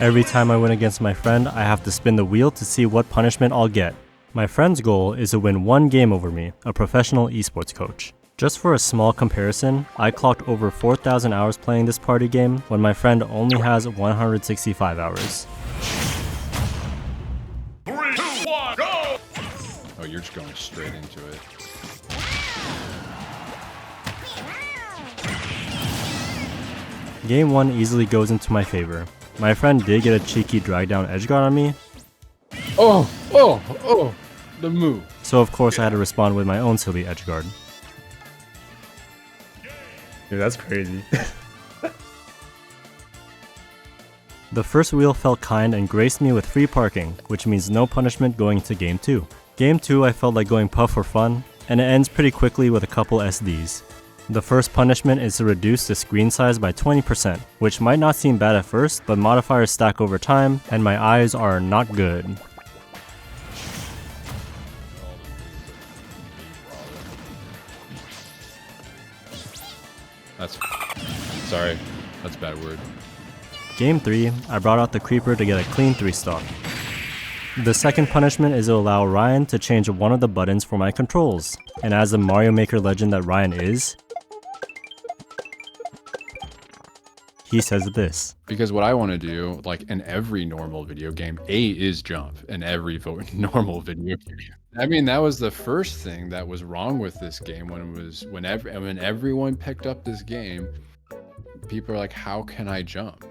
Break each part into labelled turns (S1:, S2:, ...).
S1: Every time I win against my friend, I have to spin the wheel to see what punishment I'll get. My friend's goal is to win one game over me, a professional esports coach. Just for a small comparison, I clocked over 4,000 hours playing this party game when my friend only has 165 hours.
S2: 3, 2, 1, go!
S3: Oh, you're just going straight into it.
S1: Game 1 easily goes into my favor. My friend did get a cheeky drag down edgeguard on me,
S3: The move.
S1: so of course I had to respond with my own silly edgeguard.
S4: Dude, that's crazy.
S1: The first wheel felt kind and graced me with free parking, which means no punishment going to Game 2. Game 2 I felt like going puff for fun, and it ends pretty quickly with a couple SDs. The first punishment is to reduce the screen size by 20%, which might not seem bad at first, but modifiers stack over time, and my eyes are not good.
S3: Sorry, that's a bad word.
S1: Game 3, I brought out the creeper to get a clean 3-stock. The second punishment is to allow Ryan to change one of the buttons for my controls, and as the Mario Maker legend that Ryan is, he says this.
S3: Because what I want to do, like in every normal video game, A is jump in every normal video game. I mean, that was the first thing that was wrong with this game when everyone picked up this game. People are like, how can I jump?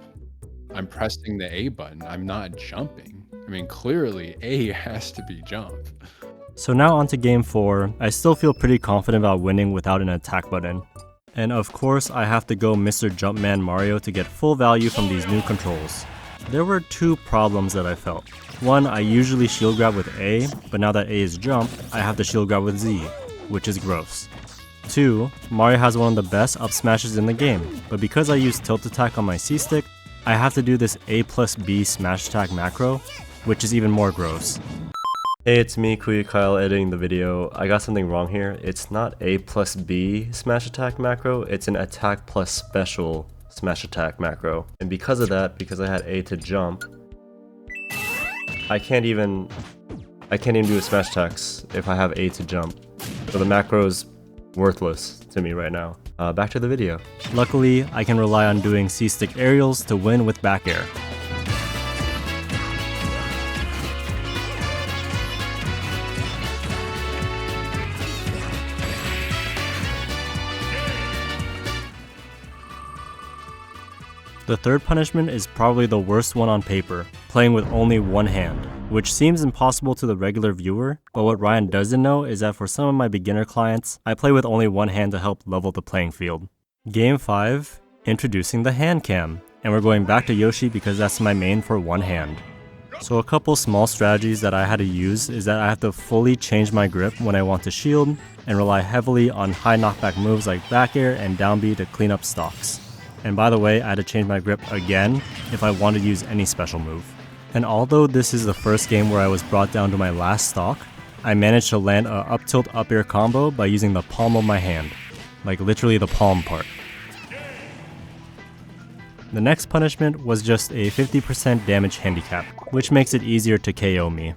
S3: I'm pressing the A button. I'm not jumping. I mean, clearly A has to be jump.
S1: So now on to Game 4. I still feel pretty confident about winning without an attack button. And of course, I have to go Mr. Jumpman Mario to get full value from these new controls. There were two problems that I felt. One, I usually shield grab with A, but now that A is jump, I have to shield grab with Z, which is gross. 2, Mario has one of the best up smashes in the game, but because I use tilt attack on my C stick, I have to do this A plus B smash attack macro, which is even more gross. Hey, it's me, Kuya Kyle, editing the video. I got something wrong here. It's not A plus B smash attack macro, it's an attack plus special smash attack macro. And because of that, because I had A to jump, I can't even do a smash attacks if I have A to jump. So the macro is worthless to me right now. Back to the video. Luckily, I can rely on doing C-stick aerials to win with back air. The third punishment is probably the worst one on paper, playing with only one hand, which seems impossible to the regular viewer, but what Ryan doesn't know is that for some of my beginner clients, I play with only one hand to help level the playing field. Game 5, introducing the hand cam, and we're going back to Yoshi because that's my main for one hand. So a couple small strategies that I had to use is that I have to fully change my grip when I want to shield, and rely heavily on high knockback moves like back air and down B to clean up stocks. And by the way, I had to change my grip again if I wanted to use any special move. And although this is the first game where I was brought down to my last stock, I managed to land a up tilt up air combo by using the palm of my hand. Like literally the palm part. The next punishment was just a 50% damage handicap, which makes it easier to KO me.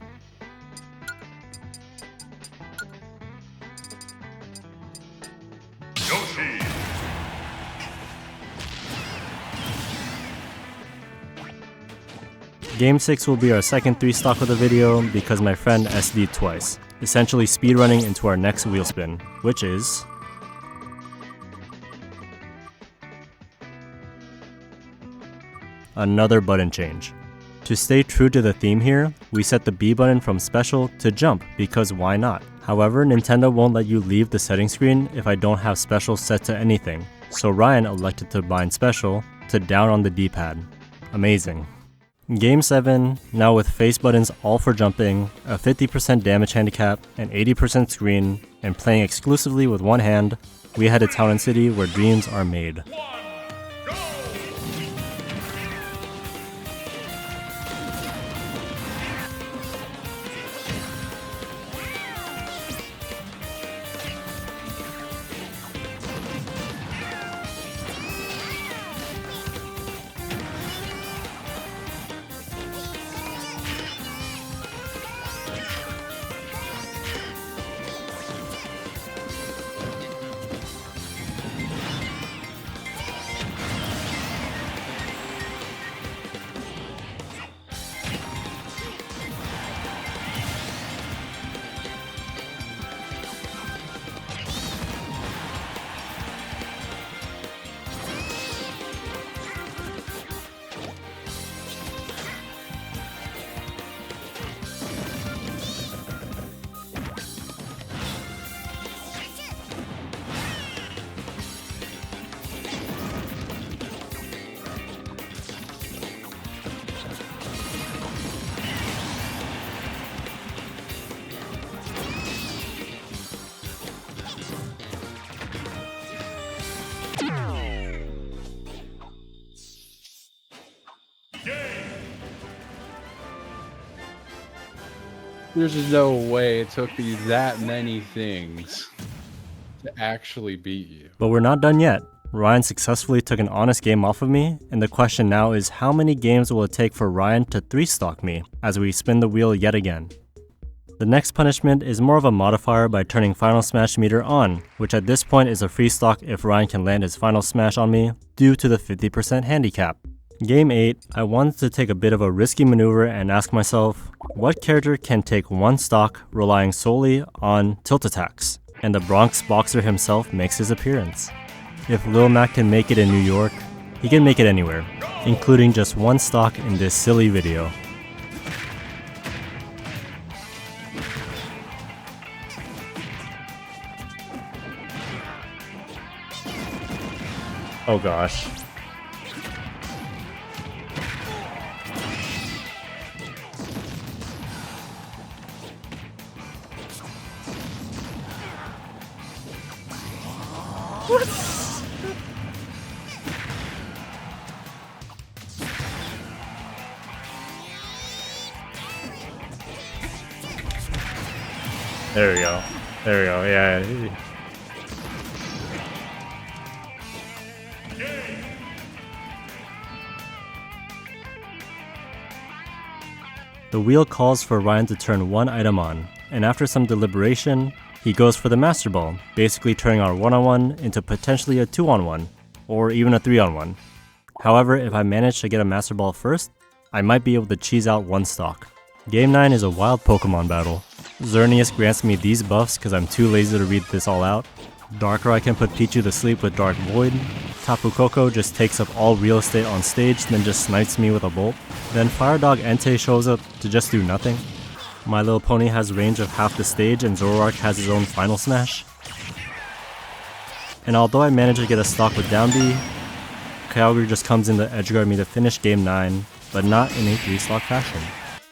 S1: Game 6 will be our second 3-stock of the video because my friend SD'd twice, essentially speedrunning into our next wheel spin, which is another button change. To stay true to the theme here, we set the B button from special to jump because why not? However, Nintendo won't let you leave the setting screen if I don't have special set to anything, so Ryan elected to bind special to down on the D-pad. Amazing. Game 7, now with face buttons all for jumping, a 50% damage handicap, an 80% screen, and playing exclusively with one hand, we head to Town and City where dreams are made.
S3: There's just no way it took me that many things to actually beat you.
S1: But we're not done yet. Ryan successfully took an honest game off of me, and the question now is how many games will it take for Ryan to 3-stock me as we spin the wheel yet again. The next punishment is more of a modifier by turning Final Smash meter on, which at this point is a free stock if Ryan can land his Final Smash on me due to the 50% handicap. Game 8, I wanted to take a bit of a risky maneuver and ask myself, what character can take 1 stock relying solely on tilt attacks? And the Bronx Boxer himself makes his appearance. If Lil Mac can make it in New York, he can make it anywhere, including just 1 stock in this silly video.
S4: Oh gosh. There we go. There we go. Yeah.
S1: The wheel calls for Ryan to turn 1 item on, and after some deliberation, he goes for the Master Ball, basically turning our 1-on-1 into potentially a 2-on-1, or even a 3-on-1. However, if I manage to get a Master Ball first, I might be able to cheese out 1 stock. Game 9 is a wild Pokemon battle. Xerneas grants me these buffs because I'm too lazy to read this all out. Darkrai can put Pichu to sleep with Dark Void. Tapu Koko just takes up all real estate on stage, then just snipes me with a bolt. Then Fire Dog Entei shows up to just do nothing. My Little Pony has range of half the stage and Zoroark has his own Final Smash. And although I managed to get a stock with down B, Kyogre just comes in to edgeguard me to finish game 9, but not in a 3-stock fashion.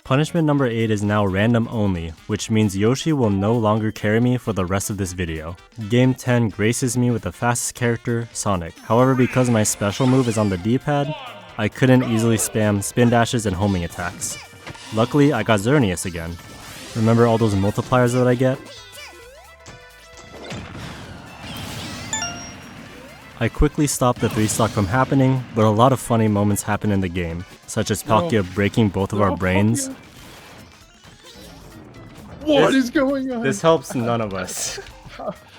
S1: Punishment number 8 is now random only, which means Yoshi will no longer carry me for the rest of this video. Game 10 graces me with the fastest character, Sonic. However, because my special move is on the D-pad, I couldn't easily spam spin dashes and homing attacks. Luckily, I got Xerneas again. Remember all those multipliers that I get? I quickly stopped the 3-stock from happening, but a lot of funny moments happen in the game, such as Palkia breaking both of our brains.
S3: What is going on?
S4: This helps none of us.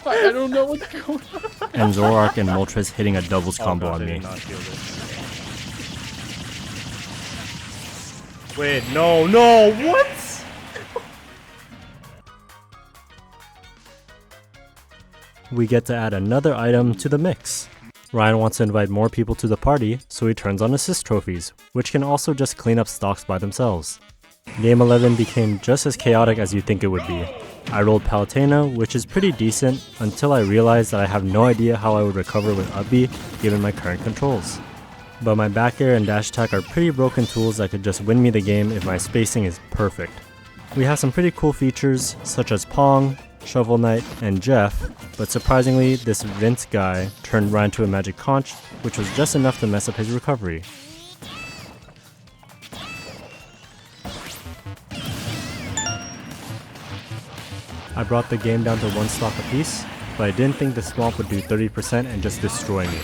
S3: I don't know what's going on.
S1: And Zoroark and Moltres hitting a doubles combo
S4: God,
S1: on
S4: I
S1: me.
S4: did not feel this. Wait, no, what?
S1: We get to add another item to the mix. Ryan wants to invite more people to the party, so he turns on assist trophies, which can also just clean up stocks by themselves. Game 11 became just as chaotic as you'd think it would be. I rolled Palutena, which is pretty decent, until I realized that I have no idea how I would recover with up B given my current controls. But my back air and dash attack are pretty broken tools that could just win me the game if my spacing is perfect. We have some pretty cool features, such as Pong, Shovel Knight, and Jeff, but surprisingly, this Vince guy turned Ryan to a Magic Conch, which was just enough to mess up his recovery. I brought the game down to 1 stock apiece, but I didn't think the Swamp would do 30% and just destroy me.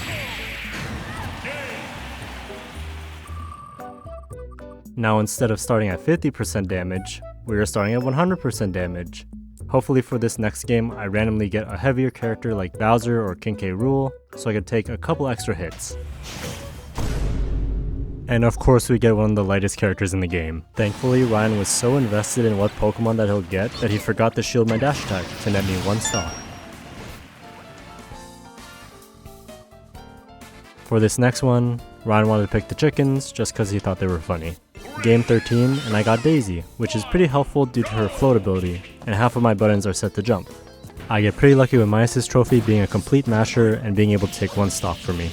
S1: Now instead of starting at 50% damage, we are starting at 100% damage. Hopefully for this next game, I randomly get a heavier character like Bowser or King K. Rool, so I could take a couple extra hits. And of course we get one of the lightest characters in the game. Thankfully, Ryan was so invested in what Pokemon that he'll get that he forgot to shield my dash attack to net me 1 stock. For this next one, Ryan wanted to pick the chickens just cause he thought they were funny. Game 13, and I got Daisy, which is pretty helpful due to her float ability, and half of my buttons are set to jump. I get pretty lucky with my assist trophy being a complete masher and being able to take 1 stock for me.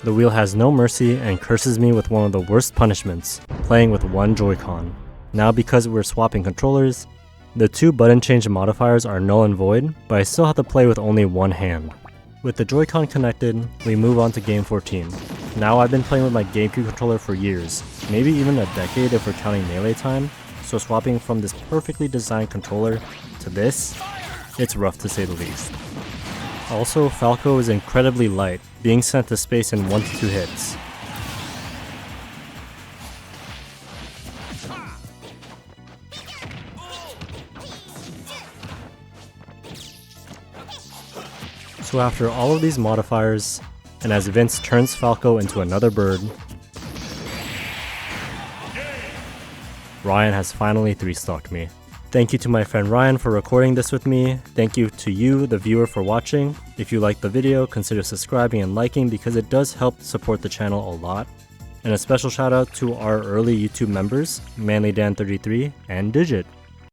S1: The wheel has no mercy and curses me with one of the worst punishments, playing with 1 Joy-Con. Now because we're swapping controllers, the 2 button change modifiers are null and void, but I still have to play with only 1 hand. With the Joy-Con connected, we move on to game 14. Now I've been playing with my GameCube controller for years, maybe even a decade if we're counting melee time, so swapping from this perfectly designed controller to this, it's rough to say the least. Also, Falco is incredibly light, being sent to space in 1 to 2 hits. So after all of these modifiers, and as Vince turns Falco into another bird, Ryan has finally 3-stocked me. Thank you to my friend Ryan for recording this with me. Thank you to you, the viewer, for watching. If you liked the video, consider subscribing and liking because it does help support the channel a lot. And a special shout out to our early YouTube members, ManlyDan33 and Digit.